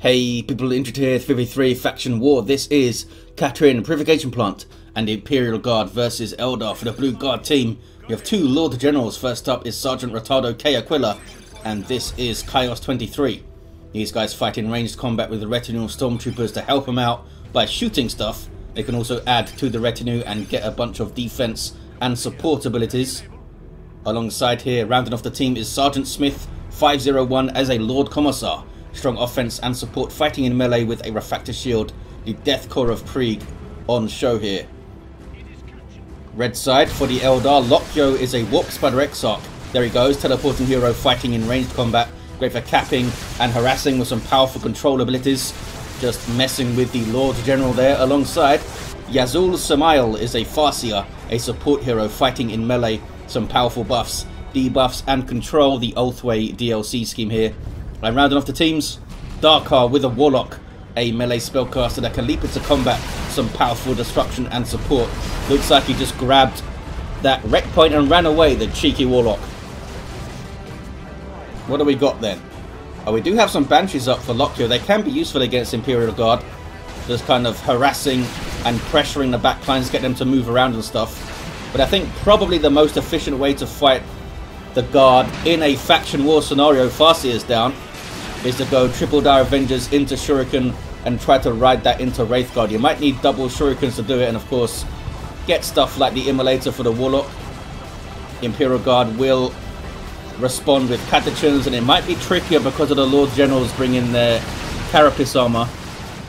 Hey people, interested here, 3v3 faction war. This is Khatrin Purification Plant and the Imperial Guard versus Eldar for the Blue Guard team. We have two Lord Generals. First up is Sergeant Retardo K. Aquila, and this is Chaos 23. These guys fight in ranged combat with the retinue of stormtroopers to help them out by shooting stuff. They can also add to the retinue and get a bunch of defense and support abilities. Alongside here, rounding off the team, is Sergeant Smith 501 as a Lord Commissar. Strong offense and support, fighting in melee with a refractor shield. The Death Core of Krieg on show here. Red side for the Eldar, Lokyo is a Warp Spider Exarch. There he goes, teleporting hero fighting in ranged combat. Great for capping and harassing with some powerful control abilities. Just messing with the Lord General there. Alongside, Yazoul Samaiel is a Farseer, a support hero fighting in melee. Some powerful buffs, debuffs and control, the Oathway DLC scheme here. And rounding off the teams, Darkar with a Warlock, a melee spellcaster that can leap into combat, some powerful destruction and support. Looks like he just grabbed that wreck point and ran away, the cheeky Warlock. What do we got then? Oh, we do have some Banshees up for Lokyo. They can be useful against Imperial Guard. Just kind of harassing and pressuring the backlines, get them to move around and stuff. But I think probably the most efficient way to fight the Guard in a faction war scenario, Farseer is down, is to go triple dire Avengers into Shuriken and try to ride that into Wraith Guard. You might need double Shurikens to do it, and of course get stuff like the Immolator for the Warlock. Imperial Guard will respond with Khatrin, and it might be trickier because of the Lord Generals bringing their carapace armor,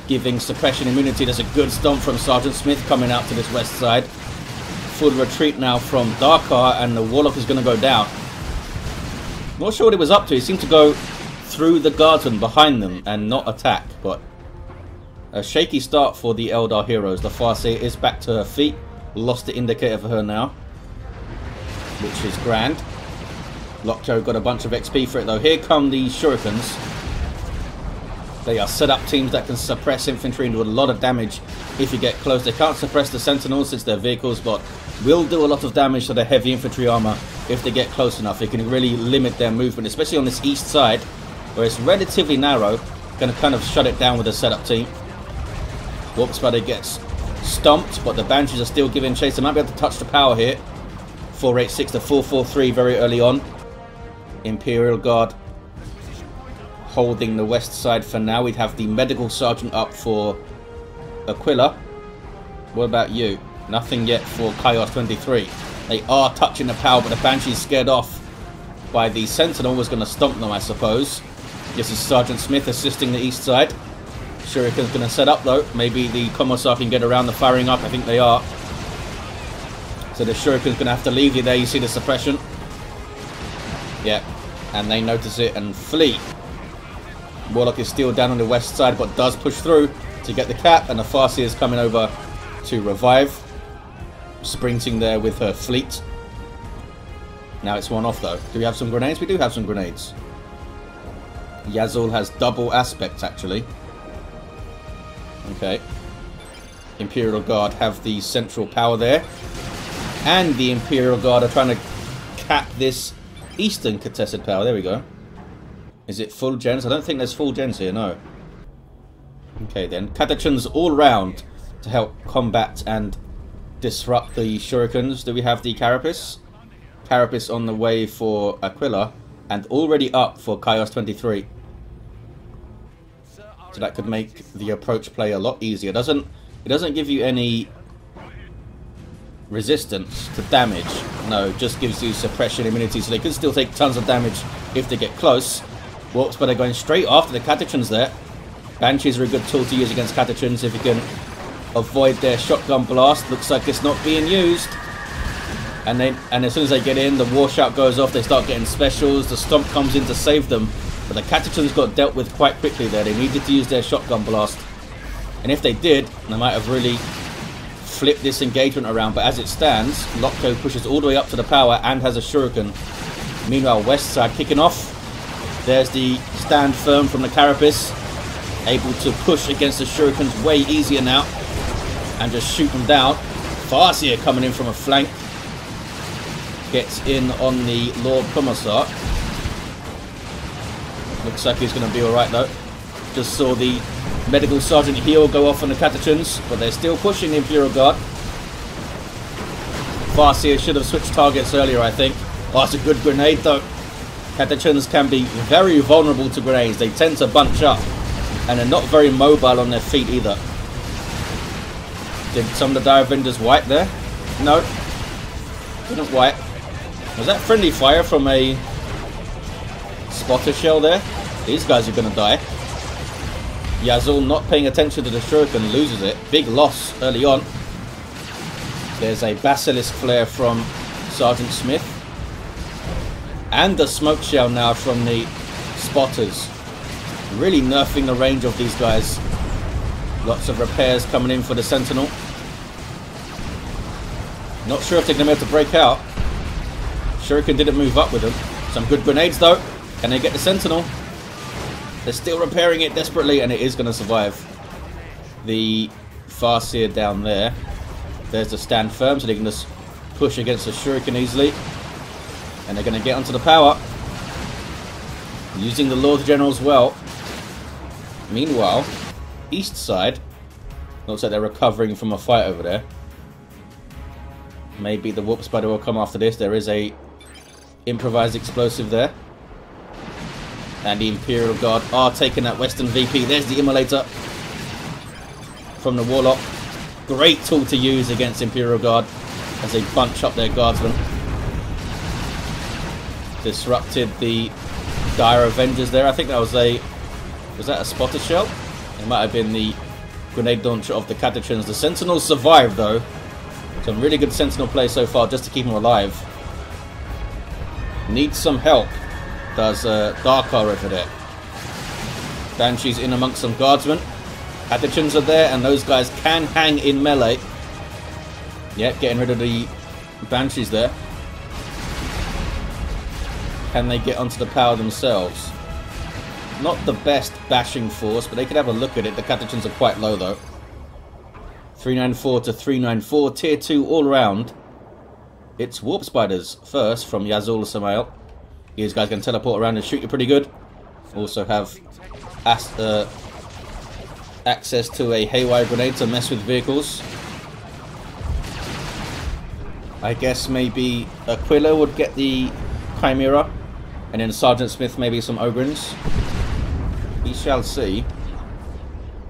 giving suppression immunity. There's a good stomp from Sergeant Smith coming out to this west side. Full retreat now from Darkar, and the Warlock is going to go down. Not sure what he was up to. He seemed to go through the guardsmen behind them and not attack, but a shaky start for the Eldar heroes. The Farseer is back to her feet. Lost the indicator for her now, which is grand. Lokyo got a bunch of XP for it though. Here come the Shurikens. They are set up teams that can suppress infantry and do a lot of damage if you get close. They can't suppress the Sentinels since they're vehicles, but will do a lot of damage to the heavy infantry armor if they get close enough. It can really limit their movement, especially on this east side, where it's relatively narrow. Going to kind of shut it down with a setup team. Warp Spider gets stomped, but the Banshees are still giving chase. They might be able to touch the power here. 486 to 443 very early on. Imperial Guard holding the west side for now. We'd have the medical sergeant up for Aquila. What about you? Nothing yet for Chaos 23. They are touching the power, but the Banshee's scared off by the Sentinel. Was going to stomp them, I suppose. This is Sergeant Smith assisting the east side. Shuriken's going to set up though. Maybe the Commissar can get around the firing up. I think they are. So the Shuriken's going to have to leave you there. You see the suppression. Yeah. And they notice it and flee. Warlock is still down on the west side, but does push through to get the cap, and the Farseer is coming over to revive. Sprinting there with her fleet. Now it's one off though. Do we have some grenades? We do have some grenades. Yazoul has double aspects actually. Okay. Imperial Guard have the central power there. And the Imperial Guard are trying to cap this eastern contested power. There we go. Is it full gens? I don't think there's full gens here, no. Okay then. Khatrin's all round to help combat and disrupt the Shurikens. Do we have the carapace? Carapace on the way for Aquila and already up for Chaos 23. So that could make the approach play a lot easier. It doesn't give you any resistance to damage. No, just gives you suppression immunity, so they can still take tons of damage if they get close. Warp Spider going straight after the Khatrin's there. Banshees are a good tool to use against Khatrin's if you can avoid their shotgun blast. Looks like it's not being used. And as soon as they get in, the war shout goes off. They start getting specials. The stomp comes in to save them. But the Khatrin's got dealt with quite quickly there. They needed to use their shotgun blast. And if they did, they might have really flipped this engagement around. But as it stands, Lokyo pushes all the way up to the power and has a Shuriken. Meanwhile, west side kicking off. There's the stand firm from the carapace. Able to push against the Shurikens way easier now. And just shoot them down. Farseer coming in from a flank. Gets in on the Lord Commissar. Looks like he's going to be alright though. Just saw the medical sergeant heal go off on the Khattrins, but they're still pushing the Imperial Guard. Farseer should have switched targets earlier, I think. Oh, it's a good grenade though. Khattrins can be very vulnerable to grenades. They tend to bunch up, and they're not very mobile on their feet either. Did some of the Dire Avengers wipe there? No. Didn't wipe. Was that friendly fire from a spotter shell there? These guys are going to die. Yazoul not paying attention to the shuriken, loses it. Big loss early on. There's a basilisk flare from Sergeant Smith. And the smoke shell now from the spotters. Really nerfing the range of these guys. Lots of repairs coming in for the Sentinel. Not sure if they're going to be able to break out. Shuriken didn't move up with them. Some good grenades though. Can they get the Sentinel? They're still repairing it desperately, and it is going to survive. The Farseer down there. There's the stand firm, so they can just push against the Shuriken easily. And they're going to get onto the power. Using the Lord General as well. Meanwhile, east side. Looks like they're recovering from a fight over there. Maybe the Warp Spider will come after this. There is a improvised explosive there. And the Imperial Guard are taking that Western VP. There's the Immolator from the Warlock. Great tool to use against Imperial Guard as they bunch up their guardsmen. Disrupted the Dire Avengers there. I think that was a... Was that a spotter shell? It might have been the grenade launcher of the Khattrins. The Sentinels survived though. Some really good Sentinel play so far just to keep them alive. Needs some help. Does Darkar over there. Banshee's in amongst some guardsmen. Khattrins are there, and those guys can hang in melee. Yep, getting rid of the Banshees there. Can they get onto the power themselves? Not the best bashing force, but they could have a look at it. The Khattrins are quite low though. 394 to 394, tier 2 all around. It's Warp Spiders first from Yazoul Samaiel. These guys can teleport around and shoot you pretty good. Also have access to a haywire grenade to mess with vehicles. I guess maybe Aquila would get the Chimera, and then Sergeant Smith maybe some Ogrins. We shall see.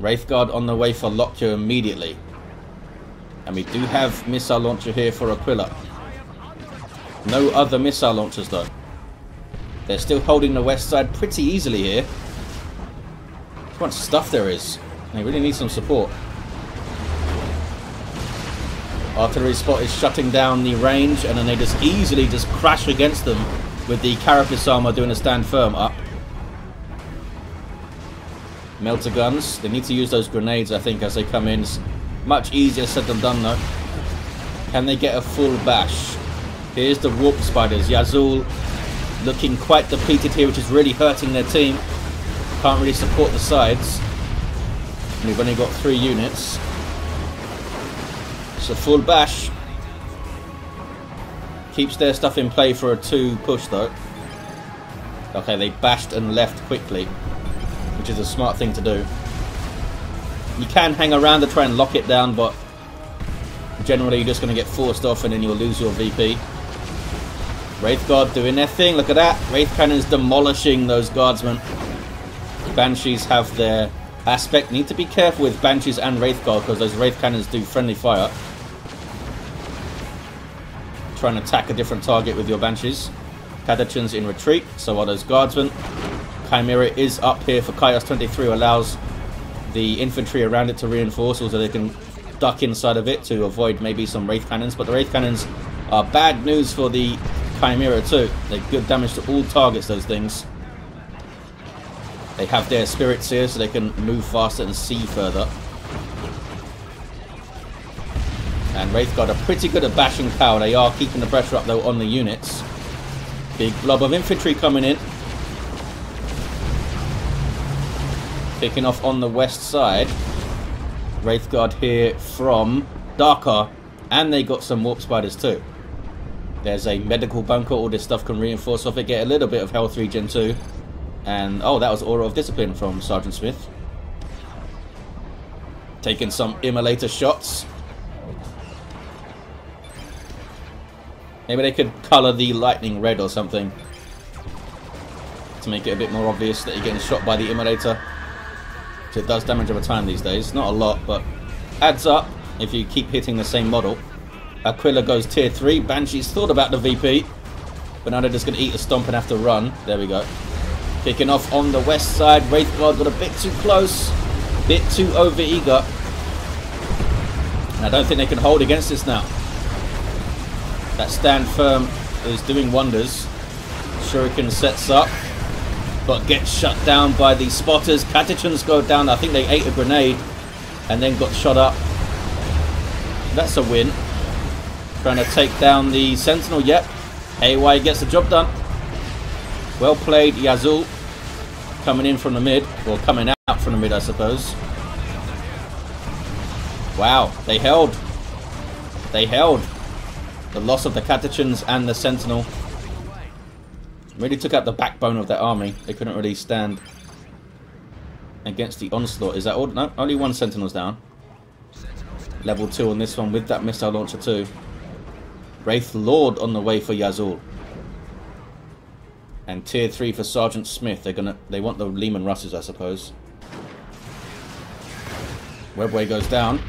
Wraithguard on the way for Lokyo immediately. And we do have missile launcher here for Aquila. No other missile launchers though. They're still holding the west side pretty easily here. How much stuff there is. They really need some support. Artillery spot is shutting down the range, and then they just easily just crash against them with the carapace armor doing a stand firm up. Melter guns. They need to use those grenades, I think, as they come in. It's much easier said than done though. Can they get a full bash? Here's the Warp Spiders. Yazoul looking quite depleted here, which is really hurting their team. Can't really support the sides. And we've only got 3 units. It's a full bash. Keeps their stuff in play for a 2 push though. Okay, they bashed and left quickly, which is a smart thing to do. You can hang around to try and lock it down, but generally you're just going to get forced off and then you'll lose your VP. Wraithguard doing their thing, look at that. Wraith Cannons demolishing those guardsmen. Banshees have their aspect. Need to be careful with Banshees and Wraithguard because those Wraith Cannons do friendly fire. Try and attack a different target with your Banshees. Khattrins in retreat, so are those guardsmen. Chimera is up here for Chaos 23, allows the infantry around it to reinforce, so they can duck inside of it to avoid maybe some Wraith Cannons. But the Wraith Cannons are bad news for the Chimera too. They're good damage to all targets, those things. They have their spirits here so they can move faster and see further. And Wraithguard are pretty good at bashing power. They are keeping the pressure up though on the units. Big blob of infantry coming in. Kicking off on the west side. Wraithguard here from Darkar. And they got some Warp Spiders too. There's a medical bunker. All this stuff can reinforce off it. Get a little bit of health regen too. And, oh, that was Aura of Discipline from Sergeant Smith. Taking some immolator shots. Maybe they could colour the lightning red or something to make it a bit more obvious that you're getting shot by the immolator. So it does damage over time these days. Not a lot, but adds up if you keep hitting the same model. Aquila goes tier 3. Banshee's thought about the VP, but now they're just going to eat a stomp and have to run. There we go. Kicking off on the west side. Wraith Guard got a bit too close. Bit too over eager. And I don't think they can hold against this now. That stand firm is doing wonders. Shuriken sets up, but gets shut down by the spotters. Katachuns go down. I think they ate a grenade and then got shot up. That's a win. Trying to take down the Sentinel. Yep. AY gets the job done. Well played, Yazoul. Coming in from the mid. Or coming out from the mid, I suppose. Wow. They held. They held. The loss of the Katachuns and the Sentinel really took out the backbone of their army. They couldn't really stand against the onslaught. Is that all? No, only one Sentinel's down. Level 2 on this one with that missile launcher too. Wraith Lord on the way for Yazoul. And tier 3 for Sergeant Smith. They want the Lehman Russes, I suppose. Webway goes down.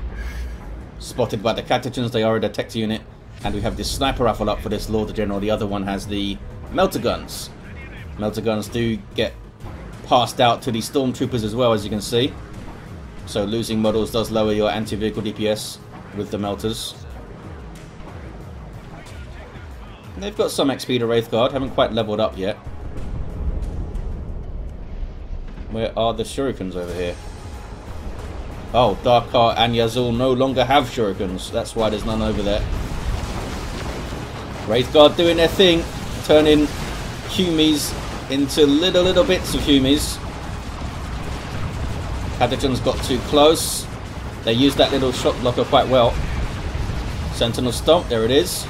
Spotted by the Katachuns. They are a detect unit. And we have this sniper rifle up for this Lord General. The other one has the melter guns. Melter guns do get passed out to the stormtroopers as well, as you can see. So losing models does lower your anti-vehicle DPS with the melters. And they've got some XP to Wraith Guard. Haven't quite leveled up yet. Where are the shurikens over here? Oh, Darkar and Yazoul no longer have shurikens. That's why there's none over there. Wraith Guard doing their thing, turning Humies into little bits of Humies. Katachuns got too close. They used that little shot blocker quite well. Sentinel stomp, there it is.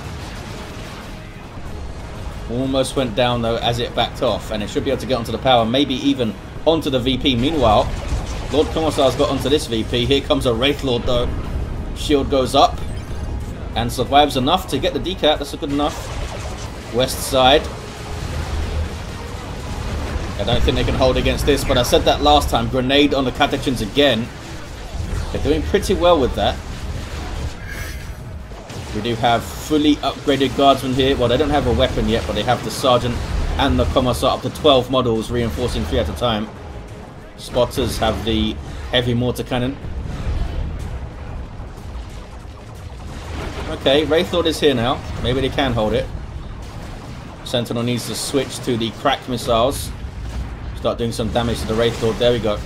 Almost went down though as it backed off, and it should be able to get onto the power, maybe even onto the VP. Meanwhile, Lord Commissar's got onto this VP. Here comes a Wraith Lord though. Shield goes up. And survives enough to get the decat. That's good enough. West side. I don't think they can hold against this, but I said that last time. Grenade on the Katachuns again. They're doing pretty well with that. We do have fully upgraded guardsmen here. Well, they don't have a weapon yet, but they have the Sergeant and the Commissar up to 12 models, reinforcing 3 at a time. Spotters have the heavy mortar cannon. Okay, Wraith Lord is here now. Maybe they can hold it. Sentinel needs to switch to the crack missiles. Start doing some damage to the Wraith Lord. There we go.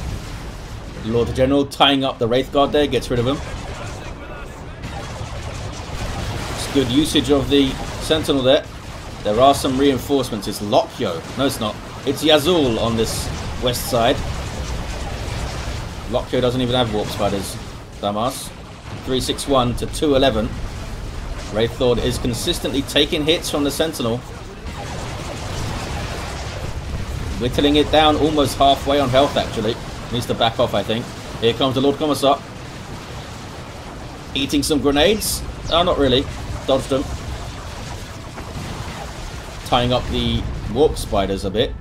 Lord General tying up the Wraith Guard there. Gets rid of him. It's good usage of the Sentinel there. There are some reinforcements. It's Lokyo. No, it's not. It's Yazoul on this west side. Lokyo doesn't even have warp spiders. Dumbass. 361 to 211. Wraith Lord is consistently taking hits from the Sentinel. Whittling it down almost halfway on health, actually. Needs to back off, I think. Here comes the Lord Commissar. Eating some grenades. Oh, not really. Dodged them. Tying up the warp spiders a bit.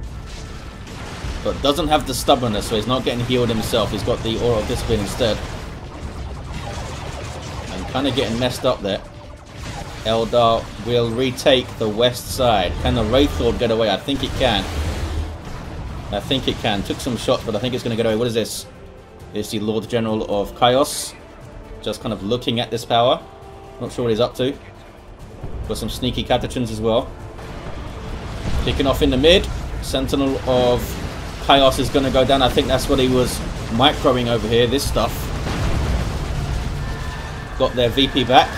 But doesn't have the stubbornness, so he's not getting healed himself. He's got the Aura of Discipline instead. And kind of getting messed up there. Eldar will retake the west side. Can the Wraith Lord get away? I think it can. I think it can. Took some shots, but I think it's going to get away. What is this? It's the Lord General of Chaos. Just kind of looking at this power. Not sure what he's up to. Got some sneaky Katachuns as well. Kicking off in the mid. Sentinel of Chaos is going to go down. I think that's what he was microing over here. This stuff. Got their VP back.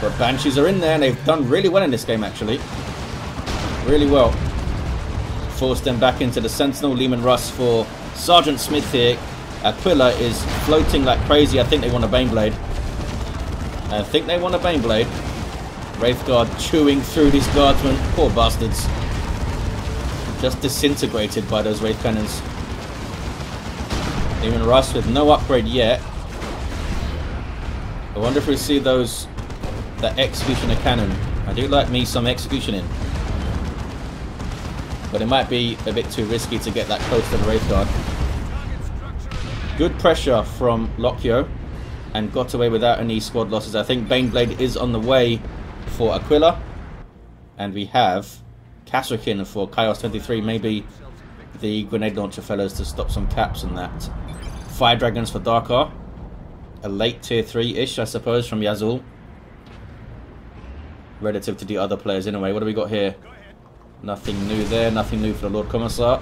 But Banshees are in there, and they've done really well in this game, actually. Really well. Forced them back into the Sentinel. Lehman Russ for Sergeant Smith here. Aquila is floating like crazy. I think they want a Baneblade. I think they want a Baneblade. Wraith Guard chewing through these guardsmen. Poor bastards. Just disintegrated by those Wraith Cannons. Lehman Russ with no upgrade yet. I wonder if we see those, that executioner cannon. I do like me some executioning, but it might be a bit too risky to get that close to the Wraith Guard. Good pressure from Lokyo, and got away without any squad losses. I think Baneblade is on the way for Aquila, and we have Khatrin for Chaos 23. Maybe the grenade launcher fellows to stop some caps and that. Fire Dragons for Darkar. A late tier 3-ish, I suppose, from Yazoul. Relative to the other players anyway. What do we got here? Nothing new there. Nothing new for the Lord Commissar.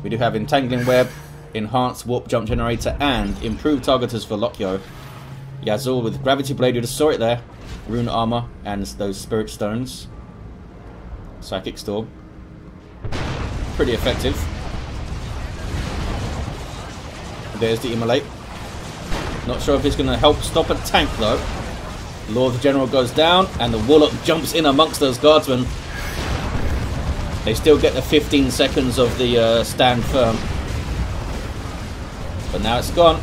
We do have Entangling Web, Enhanced Warp Jump Generator, and Improved Targeters for Lokyo. Yazoul with Gravity Blade, you just saw it there. Rune Armor and those Spirit Stones. Psychic Storm. Pretty effective. There's the Immolate. Not sure if it's going to help stop a tank though. Lord General goes down and the Warlock jumps in amongst those guardsmen. They still get the 15 seconds of the stand firm. But now it's gone.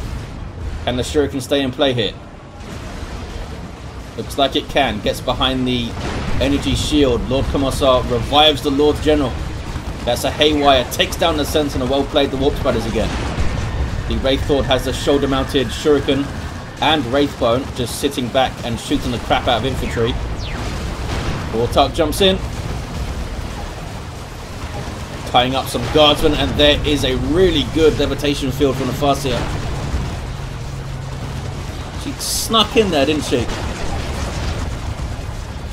Can the Shuriken stay in play here? Looks like it can. Gets behind the energy shield. Lord Commissar revives the Lord General. That's a haywire. Takes down the Sentinel. Well played, the Warp Spiders again. The Wraith Lord has the shoulder-mounted Shuriken and Wraithbone just sitting back and shooting the crap out of infantry. Warlock jumps in. Tying up some guardsmen, and there is a really good levitation field from the Farseer. She snuck in there, didn't she?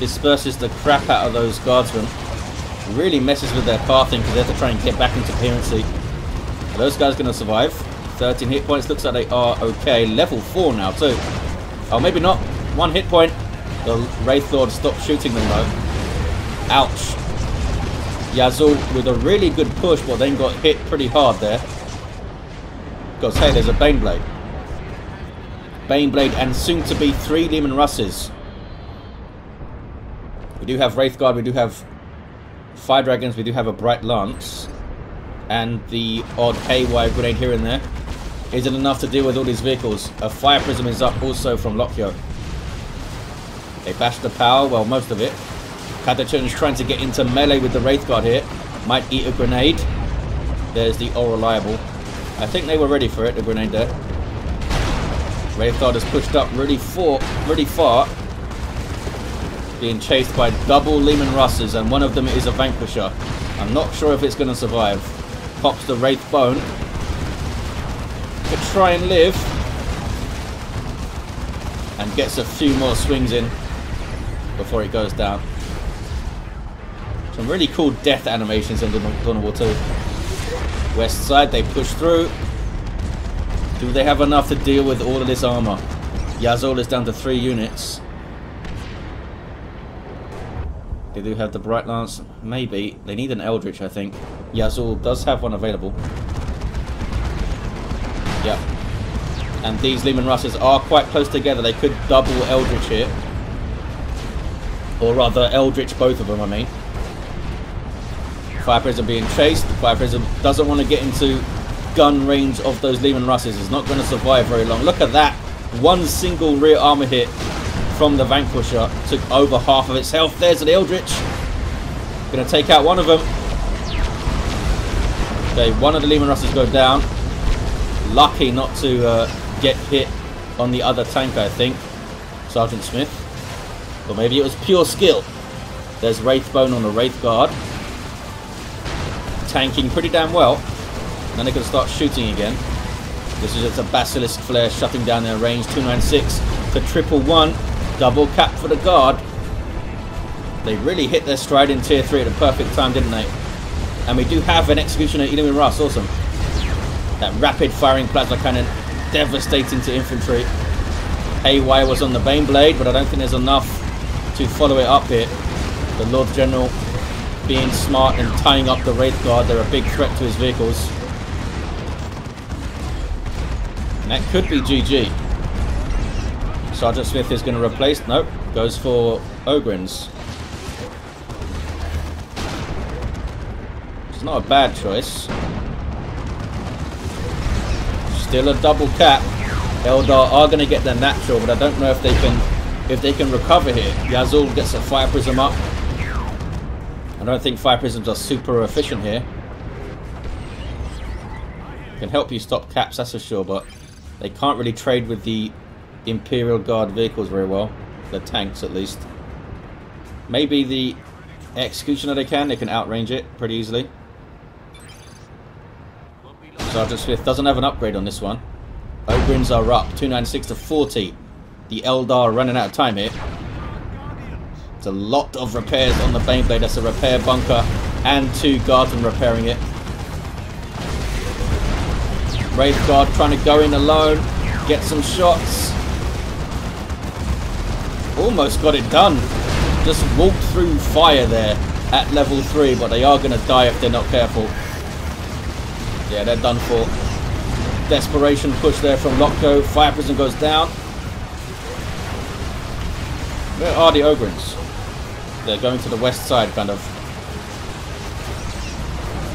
Disperses the crap out of those guardsmen. Really messes with their pathing because they have to try and get back into coherency. Are those guys going to survive? 13 hit points. Looks like they are okay. Level 4 now too. Oh, maybe not. 1 hit point. The Wraith Lord stopped shooting them though. Ouch. Yazoul with a really good push, but then got hit pretty hard there. Because hey, there's a Baneblade. Baneblade and soon to be 3 Leman Russes. We do have Wraith Guard, we do have Fire Dragons, we do have a Bright Lance. And the odd haywire grenade here and there. Isn't enough to deal with all these vehicles. A Fire Prism is up also from Lokyo. They bash the power, well most of it. Khatrin is trying to get into melee with the Wraith Guard here. Might eat a grenade. There's the all reliable. I think they were ready for it, the grenade there. Wraith Guard has pushed up really far. Being chased by double Leman Russes, and one of them is a Vanquisher. I'm not sure if it's going to survive. Pops the Wraith Bone. Could try and live. And gets a few more swings in before it goes down. Some really cool death animations in Dawn of War 2. West side, they push through. Do they have enough to deal with all of this armor? Yazoul is down to 3 units. They do have the Bright Lance. Maybe. They need an Eldritch, I think. Yazoul does have one available. Yep. And these Leman Russes are quite close together. They could double Eldritch here. Or rather, Eldritch both of them, I mean. Fire Prism being chased. Fire Prism doesn't want to get into gun range of those Leman Russes. It's not going to survive very long. Look at that. One single rear armor hit from the Vanquisher took over half of its health. There's an Eldritch. Going to take out one of them. Okay, one of the Leman Russes go down. Lucky not to get hit on the other tank, I think. Sergeant Smith. Or maybe it was pure skill. There's Wraithbone on the Wraith Guard. Tanking pretty damn well. Then they can start shooting again. This is just a Basilisk Flare shutting down their range. 296 to 111. Double cap for the Guard. They really hit their stride in tier 3 at the perfect time, didn't they? And we do have an Executioner Leman Russ. Awesome. That rapid firing plasma cannon. Devastating to infantry. Haywire was on the Baneblade, but I don't think there's enough to follow it up here. The Lord General being smart and tying up the Wraith Guard. They're a big threat to his vehicles. And that could be GG. Sergeant Smith is going to replace. Nope. Goes for Ogrins. It's not a bad choice. Still a double cap. Eldar are going to get their natural, but I don't know if they can recover here. Yazoul gets a fire prism up. I don't think fire prisms are super efficient here. Can help you stop caps, that's for sure, but they can't really trade with the Imperial Guard vehicles very well. The tanks, at least. Maybe the Executioner they can outrange it pretty easily. Sergeant Swift doesn't have an upgrade on this one. Ogrins are up, 296 to 40. The Eldar are running out of time here. There's a lot of repairs on the Baneblade. That's a repair bunker and 2 guardsmen repairing it. Wraith Guard trying to go in alone, get some shots. Almost got it done. Just walked through fire there at level 3, but they are going to die if they're not careful. Yeah, they're done for. Desperation push there from Lokyo. Fire Prism goes down. Where are the Ogrins? They're going to the west side, kind of.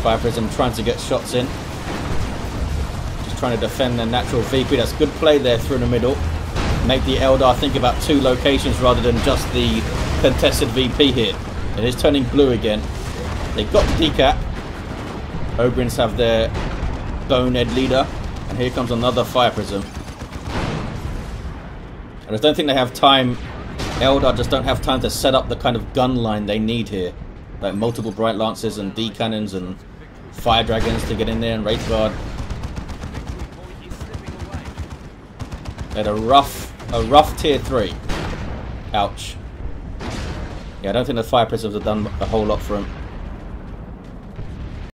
Fire Prism trying to get shots in. Just trying to defend their natural VP. That's good play there through the middle. Make the Eldar think about 2 locations rather than just the contested VP here. It is turning blue again. They got the decap. Ogrins have their bonehead leader. And here comes another fire prism. I just don't think they have time. Eldar just don't have time to set up the kind of gun line they need here. Like multiple Bright Lances and D cannons and Fire Dragons to get in there and Wraith Guard. They had a rough tier 3. Ouch. Yeah, I don't think the fire prisms have done a whole lot for him.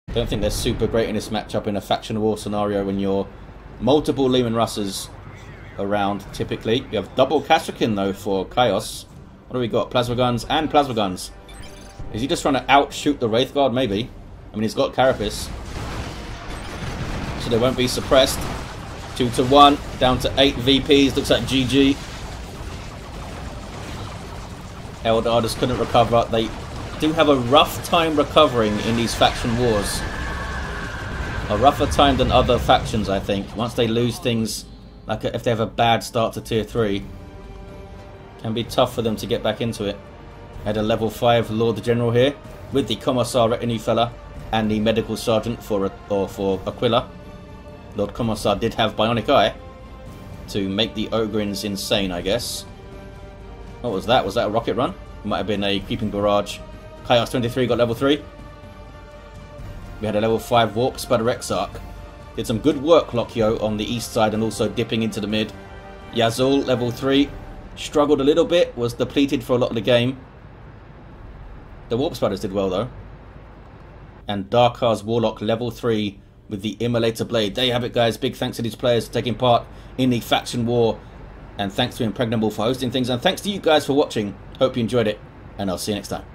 I don't think they're super great in this matchup in a faction war scenario when you're multiple Lehman Russers around, typically. You have double Kashrkin, though, for Chaos. What do we got? Plasma guns and plasma guns. Is he just trying to outshoot the Wraith Guard? Maybe. I mean, he's got Carapace. So they won't be suppressed. 2 to 1, down to 8 VPs. Looks like GG. Eldar just couldn't recover. They do have a rough time recovering in these faction wars. A rougher time than other factions, I think. Once they lose things, like if they have a bad start to tier 3, can be tough for them to get back into it. Had a level 5 Lord General here with the Commissar retinue fella and the medical sergeant for Aquila. Lord Commissar did have Bionic Eye to make the Ogrins insane, I guess. What was that? Was that a rocket run? It might have been a creeping barrage. Chaos 23 got level 3. We had a level 5 Warp Spider Exarch. Did some good work, Lokyo, on the east side and also dipping into the mid. Yazoul, level 3. Struggled a little bit, was depleted for a lot of the game. The Warp Spiders did well, though. And Darkar's Warlock, level 3, with the Immolator Blade. There you have it, guys. Big thanks to these players for taking part in the faction war. And thanks to Impregnable for hosting things. And thanks to you guys for watching. Hope you enjoyed it. And I'll see you next time.